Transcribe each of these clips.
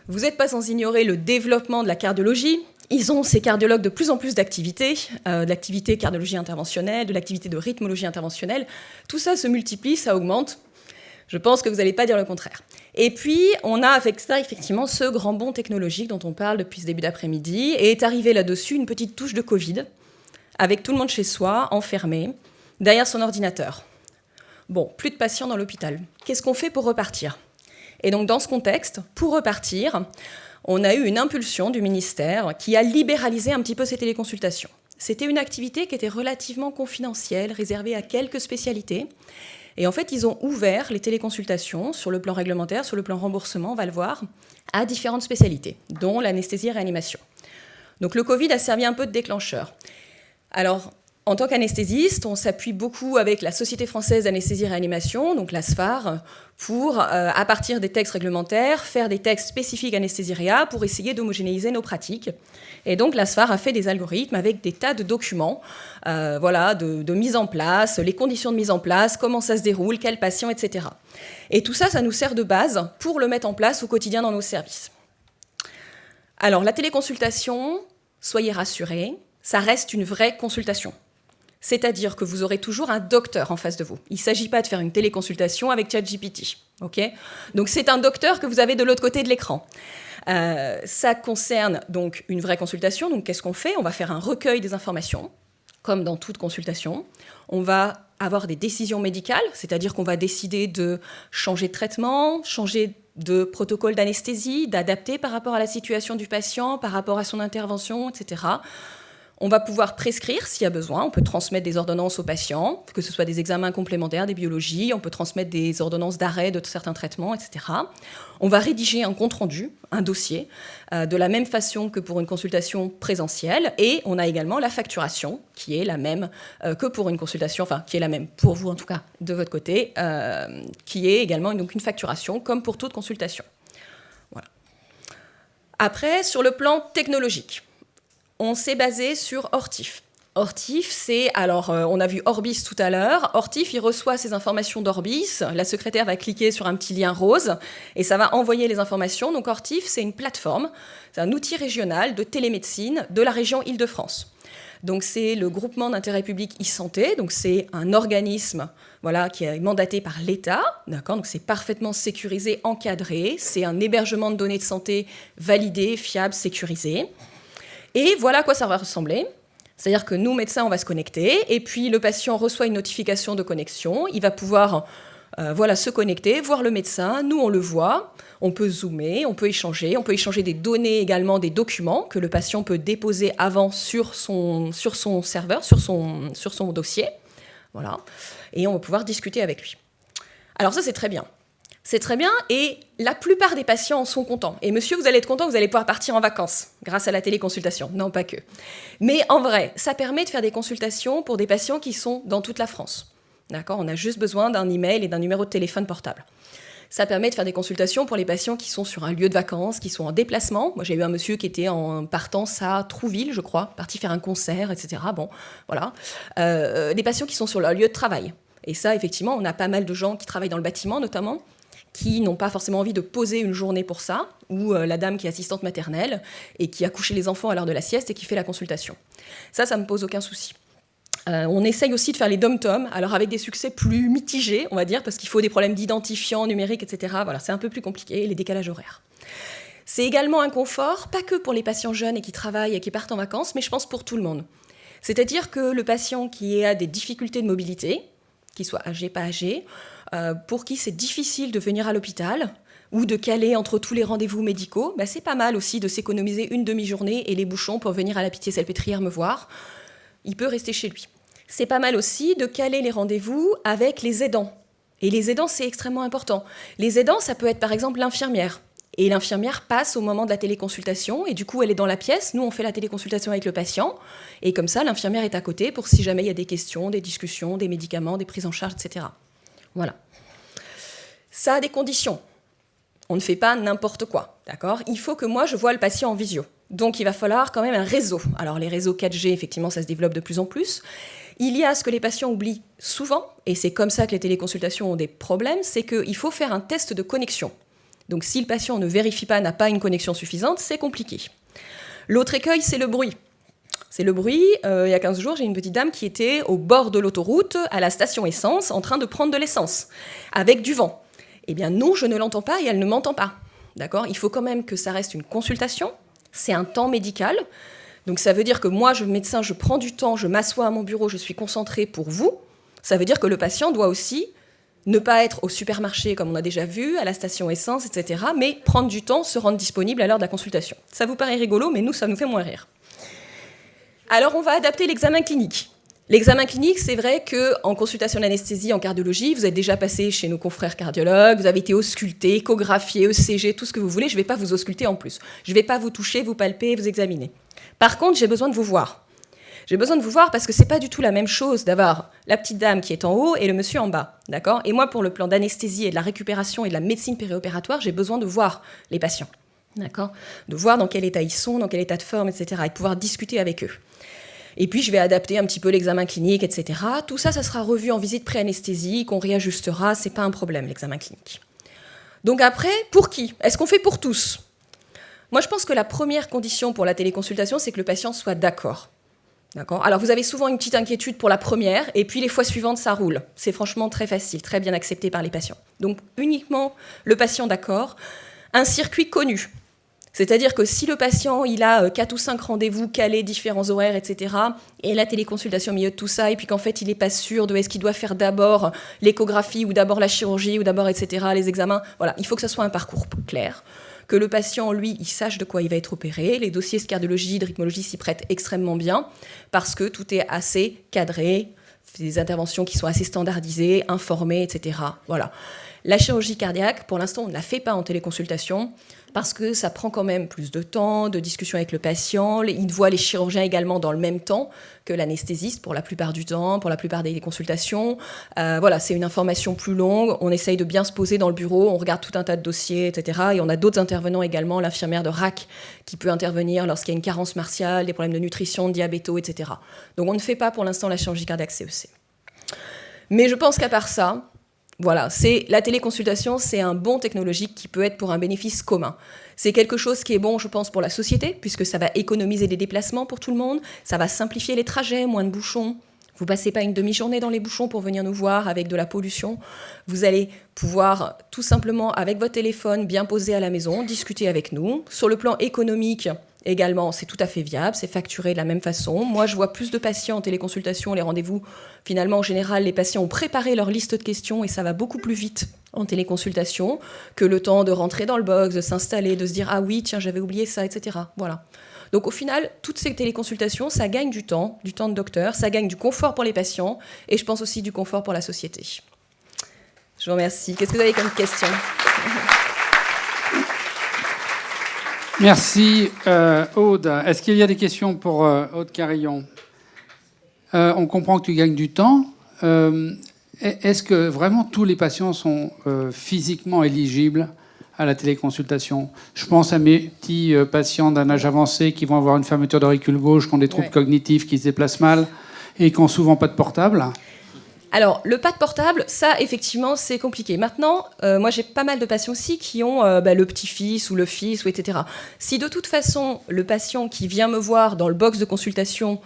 Vous n'êtes pas sans ignorer le développement de la cardiologie. Ils ont, ces cardiologues, de plus en plus d'activités, de l'activité cardiologie interventionnelle, de l'activité de rythmologie interventionnelle. Tout ça se multiplie, ça augmente. Je pense que vous n'allez pas dire le contraire. Et puis, on a avec ça, effectivement, ce grand bond technologique dont on parle depuis ce début d'après-midi, et est arrivé là-dessus une petite touche de Covid, avec tout le monde chez soi, enfermé, derrière son ordinateur. Bon, plus de patients dans l'hôpital. Qu'est-ce qu'on fait pour repartir ? Et donc, dans ce contexte, pour repartir, on a eu une impulsion du ministère qui a libéralisé un petit peu ces téléconsultations. C'était une activité qui était relativement confidentielle, réservée à quelques spécialités. Et en fait, ils ont ouvert les téléconsultations sur le plan réglementaire, sur le plan remboursement, on va le voir, à différentes spécialités, dont l'anesthésie et réanimation. Donc le Covid a servi un peu de déclencheur. Alors, en tant qu'anesthésiste, on s'appuie beaucoup avec la Société française d'anesthésie et réanimation, donc la SFAR, pour, à partir des textes réglementaires, faire des textes spécifiques anesthésie-réa pour essayer d'homogénéiser nos pratiques. Et donc la SFAR a fait des algorithmes avec des tas de documents, de mise en place, les conditions de mise en place, comment ça se déroule, quels patients, etc. Et tout ça, ça nous sert de base pour le mettre en place au quotidien dans nos services. Alors, la téléconsultation, soyez rassurés, ça reste une vraie consultation. C'est-à-dire que vous aurez toujours un docteur en face de vous. Il ne s'agit pas de faire une téléconsultation avec ChatGPT. Okay ? Donc c'est un docteur que vous avez de l'autre côté de l'écran. Ça concerne donc une vraie consultation. Donc qu'est-ce qu'on fait ? On va faire un recueil des informations, comme dans toute consultation. On va avoir des décisions médicales, c'est-à-dire qu'on va décider de changer de traitement, changer de protocole d'anesthésie, d'adapter par rapport à la situation du patient, par rapport à son intervention, etc. On va pouvoir prescrire s'il y a besoin, on peut transmettre des ordonnances aux patients, que ce soit des examens complémentaires, des biologies, on peut transmettre des ordonnances d'arrêt de certains traitements, etc. On va rédiger un compte-rendu, un dossier, de la même façon que pour une consultation présentielle, et on a également la facturation, qui est la même que pour une consultation, enfin, qui est la même pour vous en tout cas, de votre côté, qui est également donc une facturation, comme pour toute consultation. Voilà. Après, sur le plan technologique, on s'est basé sur Ortif. Ortif, c'est, alors on a vu Orbis tout à l'heure, Ortif, il reçoit ces informations d'Orbis, la secrétaire va cliquer sur un petit lien rose et ça va envoyer les informations. Donc Ortif, c'est une plateforme, c'est un outil régional de télémédecine de la région Île-de-France. Donc c'est le groupement d'intérêt public e-santé, donc c'est un organisme qui est mandaté par l'État, d'accord, donc c'est parfaitement sécurisé, encadré, c'est un hébergement de données de santé validé, fiable, sécurisé. Et voilà à quoi ça va ressembler. C'est-à-dire que nous, médecins, on va se connecter, et puis le patient reçoit une notification de connexion, il va pouvoir se connecter, voir le médecin, nous on le voit, on peut zoomer, on peut échanger des données également, des documents que le patient peut déposer avant sur son serveur, sur son dossier, voilà, et on va pouvoir discuter avec lui. Alors ça, c'est très bien. C'est très bien, et la plupart des patients en sont contents. Et monsieur, vous allez être content, vous allez pouvoir partir en vacances grâce à la téléconsultation. Non, pas que. Mais en vrai, ça permet de faire des consultations pour des patients qui sont dans toute la France. D'accord ? On a juste besoin d'un email et d'un numéro de téléphone portable. Ça permet de faire des consultations pour les patients qui sont sur un lieu de vacances, qui sont en déplacement. Moi, j'ai eu un monsieur qui était en partance à Trouville, je crois, parti faire un concert, etc. Bon, voilà. Des patients qui sont sur leur lieu de travail. Et ça, effectivement, on a pas mal de gens qui travaillent dans le bâtiment, notamment, qui n'ont pas forcément envie de poser une journée pour ça, ou la dame qui est assistante maternelle et qui a couché les enfants à l'heure de la sieste et qui fait la consultation. Ça ne me pose aucun souci. On essaye aussi de faire les dom-toms, alors avec des succès plus mitigés, on va dire, parce qu'il faut des problèmes d'identifiants numériques, etc. Voilà, c'est un peu plus compliqué, les décalages horaires. C'est également un confort, pas que pour les patients jeunes et qui travaillent et qui partent en vacances, mais je pense pour tout le monde. C'est-à-dire que le patient qui a des difficultés de mobilité, qu'il soit âgé, pas âgé, pour qui c'est difficile de venir à l'hôpital ou de caler entre tous les rendez-vous médicaux, c'est pas mal aussi de s'économiser une demi-journée et les bouchons pour venir à la Pitié-Salpêtrière me voir. Il peut rester chez lui. C'est pas mal aussi de caler les rendez-vous avec les aidants. Et les aidants, c'est extrêmement important. Les aidants, ça peut être par exemple l'infirmière. Et l'infirmière passe au moment de la téléconsultation et du coup, elle est dans la pièce. Nous, on fait la téléconsultation avec le patient. Et comme ça, l'infirmière est à côté pour si jamais il y a des questions, des discussions, des médicaments, des prises en charge, etc. Voilà. Ça a des conditions. On ne fait pas n'importe quoi, d'accord ? Il faut que moi, je voie le patient en visio. Donc, il va falloir quand même un réseau. Alors, les réseaux 4G, effectivement, ça se développe de plus en plus. Il y a ce que les patients oublient souvent, et c'est comme ça que les téléconsultations ont des problèmes, c'est qu'il faut faire un test de connexion. Donc si le patient ne vérifie pas, n'a pas une connexion suffisante, c'est compliqué. L'autre écueil, c'est le bruit. C'est le bruit. Il y a 15 jours, j'ai une petite dame qui était au bord de l'autoroute, à la station essence, en train de prendre de l'essence, avec du vent. Eh bien non, je ne l'entends pas et elle ne m'entend pas. D'accord ? Il faut quand même que ça reste une consultation. C'est un temps médical. Donc ça veut dire que moi, médecin, je prends du temps, je m'assois à mon bureau, je suis concentrée pour vous. Ça veut dire que le patient doit aussi ne pas être au supermarché, comme on a déjà vu, à la station essence, etc., mais prendre du temps, se rendre disponible à l'heure de la consultation. Ça vous paraît rigolo, mais nous, ça nous fait moins rire. Alors, on va adapter l'examen clinique. L'examen clinique, c'est vrai qu'en consultation d'anesthésie, en cardiologie, vous êtes déjà passé chez nos confrères cardiologues, vous avez été ausculté, échographié, ECG, tout ce que vous voulez. Je ne vais pas vous ausculter en plus. Je ne vais pas vous toucher, vous palper, vous examiner. Par contre, j'ai besoin de vous voir. J'ai besoin de vous voir parce que c'est pas du tout la même chose d'avoir la petite dame qui est en haut et le monsieur en bas, d'accord ? Et moi, pour le plan d'anesthésie et de la récupération et de la médecine périopératoire, j'ai besoin de voir les patients, d'accord ? De voir dans quel état ils sont, dans quel état de forme, etc. et de pouvoir discuter avec eux. Et puis, je vais adapter un petit peu l'examen clinique, etc. Tout ça, ça sera revu en visite pré-anesthésie, qu'on réajustera, c'est pas un problème, l'examen clinique. Donc après, pour qui ? Est-ce qu'on fait pour tous ? Moi, je pense que la première condition pour la téléconsultation, c'est que le patient soit d'accord. D'accord ? Alors, vous avez souvent une petite inquiétude pour la première, et puis les fois suivantes, ça roule. C'est franchement très facile, très bien accepté par les patients. Donc, uniquement le patient d'accord, un circuit connu. C'est-à-dire que si le patient, il a 4 ou 5 rendez-vous calés, différents horaires, etc., et la téléconsultation au milieu de tout ça, et puis qu'en fait, il n'est pas sûr de est-ce qu'il doit faire d'abord l'échographie, ou d'abord la chirurgie, ou d'abord, etc., les examens, voilà, il faut que ce soit un parcours clair. Que le patient, lui, il sache de quoi il va être opéré. Les dossiers de cardiologie, de rythmologie s'y prêtent extrêmement bien parce que tout est assez cadré, des interventions qui sont assez standardisées, informées, etc. Voilà. La chirurgie cardiaque, pour l'instant, on ne la fait pas en téléconsultation parce que ça prend quand même plus de temps, de discussion avec le patient. Il voit les chirurgiens également dans le même temps que l'anesthésiste pour la plupart du temps, pour la plupart des consultations. Voilà, c'est une information plus longue. On essaye de bien se poser dans le bureau, on regarde tout un tas de dossiers, etc. Et on a d'autres intervenants également, l'infirmière de RAC qui peut intervenir lorsqu'il y a une carence martiale, des problèmes de nutrition, de diabéto, etc. Donc on ne fait pas pour l'instant la chirurgie cardiaque CEC. Mais je pense qu'à part ça, voilà, la téléconsultation, c'est un bon technologique qui peut être pour un bénéfice commun. C'est quelque chose qui est bon, je pense, pour la société, puisque ça va économiser des déplacements pour tout le monde, ça va simplifier les trajets, moins de bouchons. Vous passez pas une demi-journée dans les bouchons pour venir nous voir avec de la pollution. Vous allez pouvoir tout simplement, avec votre téléphone, bien posé à la maison, discuter avec nous. Sur le plan économique, également, c'est tout à fait viable, c'est facturé de la même façon. Moi, je vois plus de patients en téléconsultation, les rendez-vous. Finalement, en général, les patients ont préparé leur liste de questions et ça va beaucoup plus vite en téléconsultation que le temps de rentrer dans le box, de s'installer, de se dire « Ah oui, tiens, j'avais oublié ça, etc. » Voilà. Donc au final, toutes ces téléconsultations, ça gagne du temps de docteur, ça gagne du confort pour les patients et je pense aussi du confort pour la société. Je vous remercie. Qu'est-ce que vous avez comme question ? Merci, Aude. Est-ce qu'il y a des questions pour Aude Carillon ? On comprend que tu gagnes du temps. Est-ce que vraiment tous les patients sont physiquement éligibles à la téléconsultation ? Je pense à mes petits patients d'un âge avancé qui vont avoir une fermeture d'auricule gauche, qui ont des troubles cognitifs, qui se déplacent mal et qui n'ont souvent pas de portable. Alors, le pas de portable, ça, effectivement, c'est compliqué. Maintenant, moi, j'ai pas mal de patients aussi qui ont le petit-fils ou le fils, ou etc. Si de toute façon, le patient qui vient me voir dans le box de consultation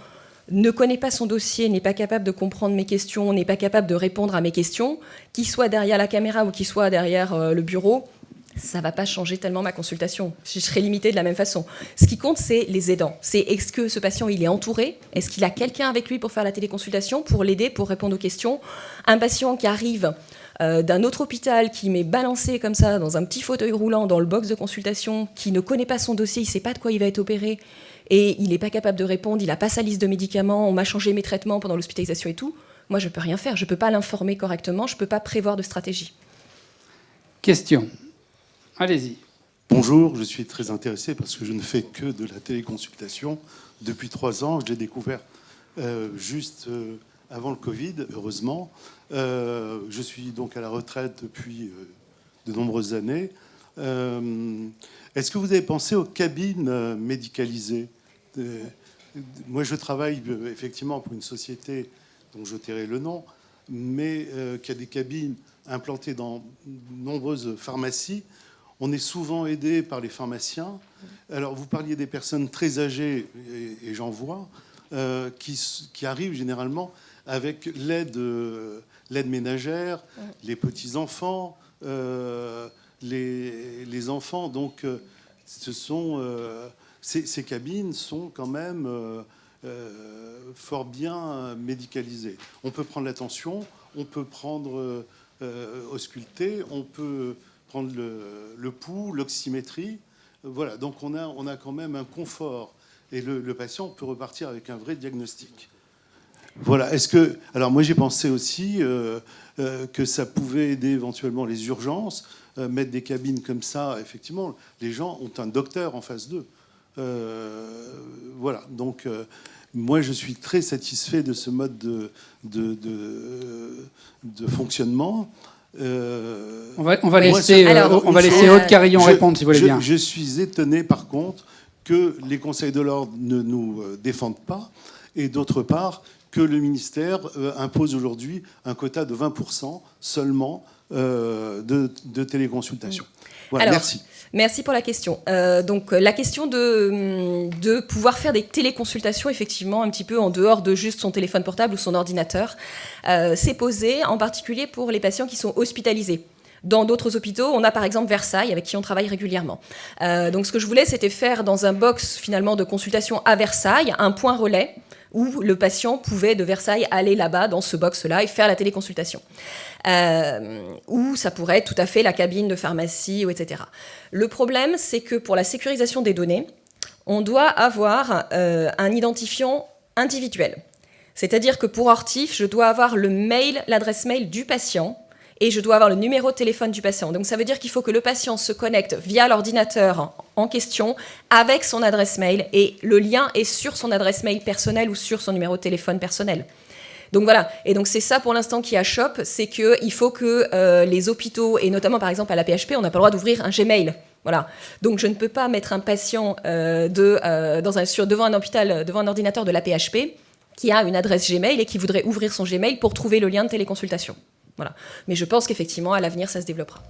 ne connaît pas son dossier, n'est pas capable de comprendre mes questions, n'est pas capable de répondre à mes questions, qu'il soit derrière la caméra ou qu'il soit derrière le bureau, ça ne va pas changer tellement ma consultation. Je serai limitée de la même façon. Ce qui compte, c'est les aidants. C'est est-ce que ce patient, il est entouré ? Est-ce qu'il a quelqu'un avec lui pour faire la téléconsultation, pour l'aider, pour répondre aux questions ? Un patient qui arrive d'un autre hôpital, qui m'est balancé comme ça dans un petit fauteuil roulant dans le box de consultation, qui ne connaît pas son dossier, il ne sait pas de quoi il va être opéré, et il n'est pas capable de répondre, il n'a pas sa liste de médicaments, on m'a changé mes traitements pendant l'hospitalisation et tout, moi, je ne peux rien faire. Je ne peux pas l'informer correctement, je ne peux pas prévoir de stratégie. Question. Allez-y. Bonjour, je suis très intéressé parce que je ne fais que de la téléconsultation depuis 3 ans. Je l'ai découvert juste avant le Covid, heureusement. Je suis donc à la retraite depuis de nombreuses années. Est-ce que vous avez pensé aux cabines médicalisées ? Moi, je travaille effectivement pour une société dont je tairai le nom, mais qui a des cabines implantées dans de nombreuses pharmacies. on est souvent aidé par les pharmaciens. Alors, vous parliez des personnes très âgées, et j'en vois, qui arrivent généralement avec l'aide ménagère, les petits-enfants, les enfants. Donc, ces cabines sont quand même fort bien médicalisées. On peut prendre la tension, on peut prendre ausculter, on peut prendre le pouls, l'oxymétrie. Voilà, donc on a quand même un confort. Et le patient peut repartir avec un vrai diagnostic. Voilà. Alors moi j'ai pensé aussi que ça pouvait aider éventuellement les urgences, mettre des cabines comme ça. Effectivement, les gens ont un docteur en face d'eux. Voilà. Donc moi je suis très satisfait de ce mode de fonctionnement. On va laisser Aude Carillon répondre, si vous voulez bien. Je suis étonné, par contre, que les conseils de l'ordre ne nous défendent pas, et d'autre part, que le ministère impose aujourd'hui un quota de 20% seulement de téléconsultation. Voilà, alors, merci. Merci pour la question. Donc, la question de pouvoir faire des téléconsultations, effectivement, un petit peu en dehors de juste son téléphone portable ou son ordinateur, s'est posée en particulier pour les patients qui sont hospitalisés. Dans d'autres hôpitaux, on a par exemple Versailles, avec qui on travaille régulièrement. Donc ce que je voulais, c'était faire dans un box finalement de consultation à Versailles, un point relais, où le patient pouvait de Versailles aller là-bas, dans ce box-là, et faire la téléconsultation. Ou ça pourrait être tout à fait la cabine de pharmacie, etc. Le problème, c'est que pour la sécurisation des données, on doit avoir un identifiant individuel. C'est-à-dire que pour Hortif, je dois avoir le mail, l'adresse mail du patient, et je dois avoir le numéro de téléphone du patient. Donc ça veut dire qu'il faut que le patient se connecte via l'ordinateur en question avec son adresse mail, et le lien est sur son adresse mail personnelle ou sur son numéro de téléphone personnel. Donc voilà, et donc c'est ça pour l'instant qui achoppe, c'est qu'il faut que les hôpitaux, et notamment par exemple à la PHP, on n'a pas le droit d'ouvrir un Gmail. Voilà. Donc je ne peux pas mettre un patient devant un hôpital, devant un ordinateur de la PHP qui a une adresse Gmail et qui voudrait ouvrir son Gmail pour trouver le lien de téléconsultation. Voilà. Mais je pense qu'effectivement, à l'avenir, ça se développera.